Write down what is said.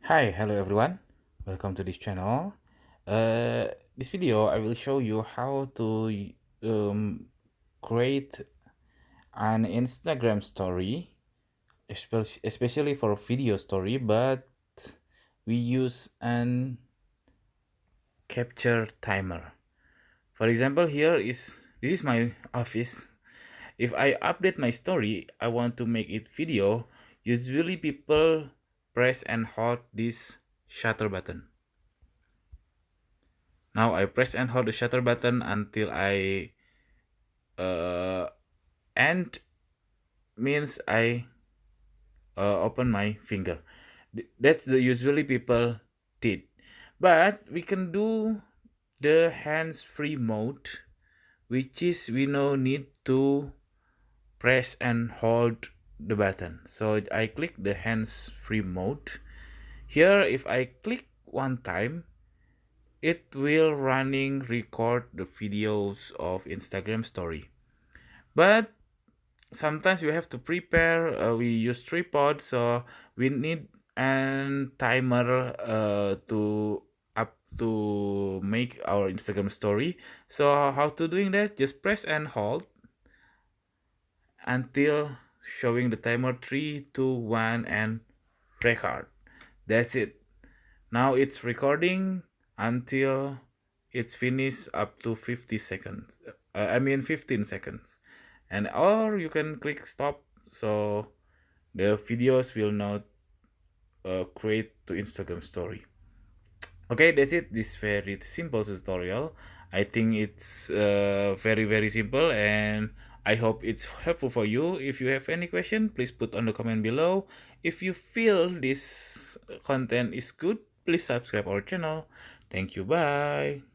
Hi, hello everyone. Welcome to this channel. This video I will show you how to um, create an Instagram story, especially for video story, but we use an capture timer. For example, this is my office. If I update my story, I want to make it video. Usually people press and hold this shutter button. Now I press and hold the shutter button until I end means I open my finger. That's the usually people did. But we can do the hands-free mode, which is we no need to press and hold the button. So I click the hands-free mode. Here, if I click one time, it will running record the videos of Instagram story. But sometimes we have to prepare. We use tripod, so we need an timer to make our Instagram story. So how to doing that? Just press and hold until showing the timer 3, 2, 1 and record. That's it. Now it's recording until it's finished up to 50 seconds. I mean 15 seconds. And or you can click stop so the videos will not create to Instagram story. Okay, that's it. This very simple tutorial. I think it's very simple, and I hope it's helpful for you. If you have any question, please put on the comment below. If you feel this content is good, please subscribe our channel. Thank you. Bye.